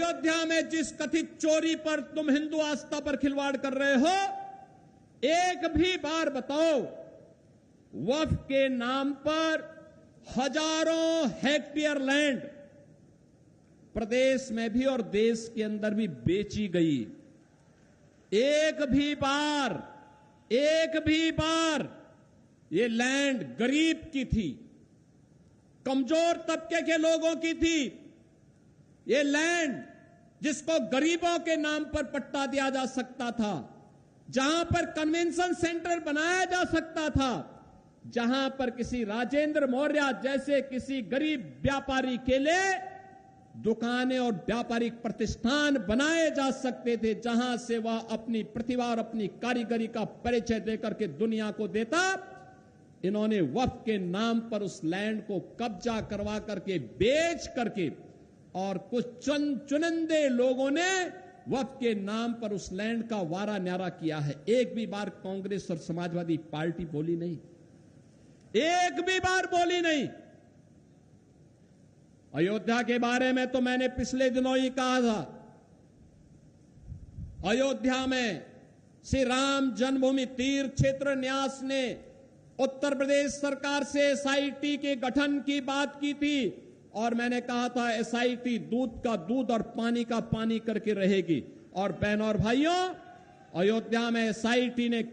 अयोध्या में जिस कथित चोरी पर तुम हिंदू आस्था पर खिलवाड़ कर रहे हो, एक भी बार बताओ वक्फ के नाम पर हजारों हेक्टेयर लैंड प्रदेश में भी और देश के अंदर भी बेची गई। एक भी बार ये लैंड गरीब की थी, कमजोर तबके के लोगों की थी। ये लैंड जिसको गरीबों के नाम पर पट्टा दिया जा सकता था, जहां पर कन्वेंशन सेंटर बनाया जा सकता था, जहां पर किसी राजेंद्र मौर्य जैसे किसी गरीब व्यापारी के लिए दुकानें और व्यापारिक प्रतिष्ठान बनाए जा सकते थे, जहां से वह अपनी प्रतिभा और अपनी कारीगरी का परिचय देकर के दुनिया को देता। इन्होंने वक्फ के नाम पर उस लैंड को कब्जा करवा करके बेच करके, और कुछ चुनिंदे लोगों ने वक्फ के नाम पर उस लैंड का वारा न्यारा किया है। एक भी बार कांग्रेस और समाजवादी पार्टी बोली नहीं, एक भी बार बोली नहीं। अयोध्या के बारे में तो मैंने पिछले दिनों ही कहा था, अयोध्या में श्री राम जन्मभूमि तीर्थ क्षेत्र न्यास ने उत्तर प्रदेश सरकार से एसआईटी के गठन की बात की थी, और मैंने कहा था एसआईटी दूध का दूध और पानी का पानी करके रहेगी। और बहनों और भाइयों, अयोध्या में एसआईटी ने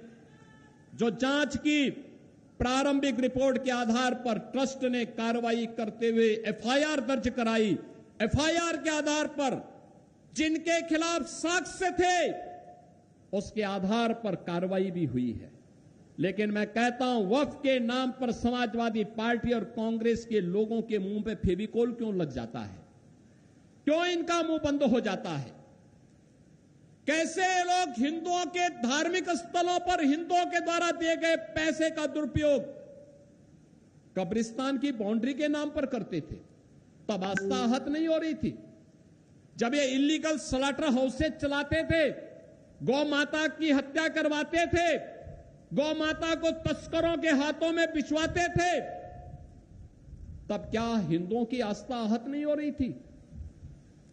जो जांच की, प्रारंभिक रिपोर्ट के आधार पर ट्रस्ट ने कार्रवाई करते हुए एफआईआर दर्ज कराई। एफआईआर के आधार पर जिनके खिलाफ साक्ष्य थे उसके आधार पर कार्रवाई भी हुई है। लेकिन मैं कहता हूं, वक्फ के नाम पर समाजवादी पार्टी और कांग्रेस के लोगों के मुंह पे फेविकोल क्यों लग जाता है? क्यों इनका मुंह बंद हो जाता है? कैसे लोग हिंदुओं के धार्मिक स्थलों पर हिंदुओं के द्वारा दिए गए पैसे का दुरुपयोग कब्रिस्तान की बाउंड्री के नाम पर करते थे, तब आस्था आहत नहीं हो रही थी। जब ये इलीगल स्लॉटर हाउसेज चलाते थे, गौ माता की हत्या करवाते थे, गौ माता को तस्करों के हाथों में बिछवाते थे, तब क्या हिंदुओं की आस्था आहत नहीं हो रही थी?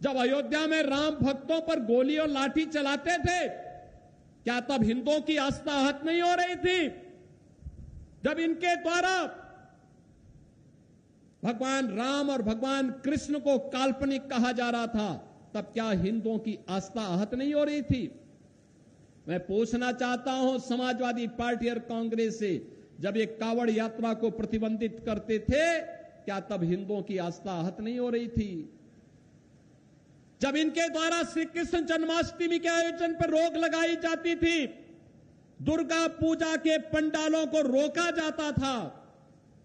जब अयोध्या में राम भक्तों पर गोली और लाठी चलाते थे, क्या तब हिंदुओं की आस्था आहत नहीं हो रही थी? जब इनके द्वारा भगवान राम और भगवान कृष्ण को काल्पनिक कहा जा रहा था, तब क्या हिंदुओं की आस्था आहत नहीं हो रही थी? मैं पूछना चाहता हूं समाजवादी पार्टी और कांग्रेस से, जब ये कावड़ यात्रा को प्रतिबंधित करते थे, क्या तब हिंदुओं की आस्था आहत नहीं हो रही थी? जब इनके द्वारा श्री कृष्ण जन्माष्टमी के आयोजन पर रोक लगाई जाती थी, दुर्गा पूजा के पंडालों को रोका जाता था,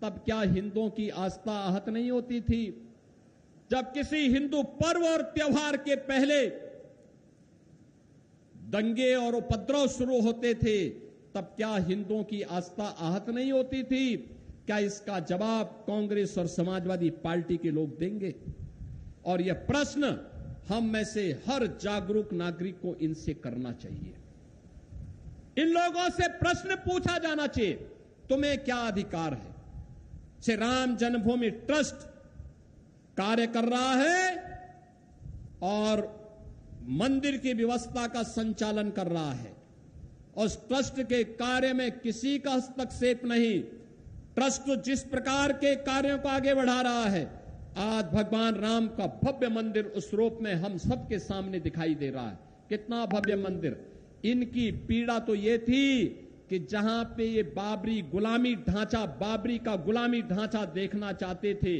तब क्या हिंदुओं की आस्था आहत नहीं होती थी? जब किसी हिंदू पर्व और त्योहार के पहले दंगे और उपद्रव शुरू होते थे, तब क्या हिंदुओं की आस्था आहत नहीं होती थी? क्या इसका जवाब कांग्रेस और समाजवादी पार्टी के लोग देंगे? और यह प्रश्न हम में से हर जागरूक नागरिक को इनसे करना चाहिए। इन लोगों से प्रश्न पूछा जाना चाहिए, तुम्हें क्या अधिकार है? श्री राम जन्मभूमि ट्रस्ट कार्य कर रहा है और मंदिर की व्यवस्था का संचालन कर रहा है। उस ट्रस्ट के कार्य में किसी का हस्तक्षेप नहीं। ट्रस्ट जिस प्रकार के कार्यों को आगे बढ़ा रहा है, आज भगवान राम का भव्य मंदिर उस रूप में हम सबके सामने दिखाई दे रहा है। कितना भव्य मंदिर! इनकी पीड़ा तो ये थी कि जहां पे ये बाबरी का गुलामी ढांचा देखना चाहते थे,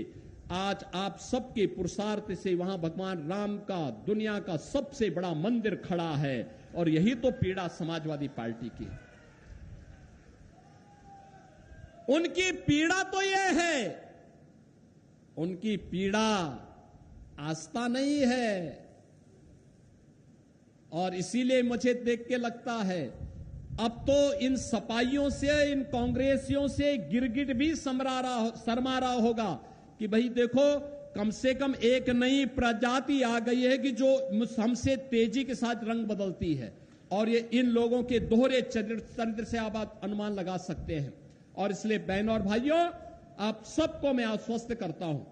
आज आप सबके पुरुषार्थ से वहां भगवान राम का दुनिया का सबसे बड़ा मंदिर खड़ा है। और यही तो पीड़ा समाजवादी पार्टी की। उनकी पीड़ा तो यह है, उनकी पीड़ा आस्था नहीं है। और इसीलिए मुझे देख के लगता है, अब तो इन सपाइयों से, इन कांग्रेसियों से गिरगिट भी शर्मा रहा होगा कि भाई देखो, कम से कम एक नई प्रजाति आ गई है कि जो हमसे तेजी के साथ रंग बदलती है। और ये इन लोगों के दोहरे चरित्र से आप अनुमान लगा सकते हैं। और इसलिए बहनों और भाइयों, आप सबको मैं आश्वस्त करता हूं,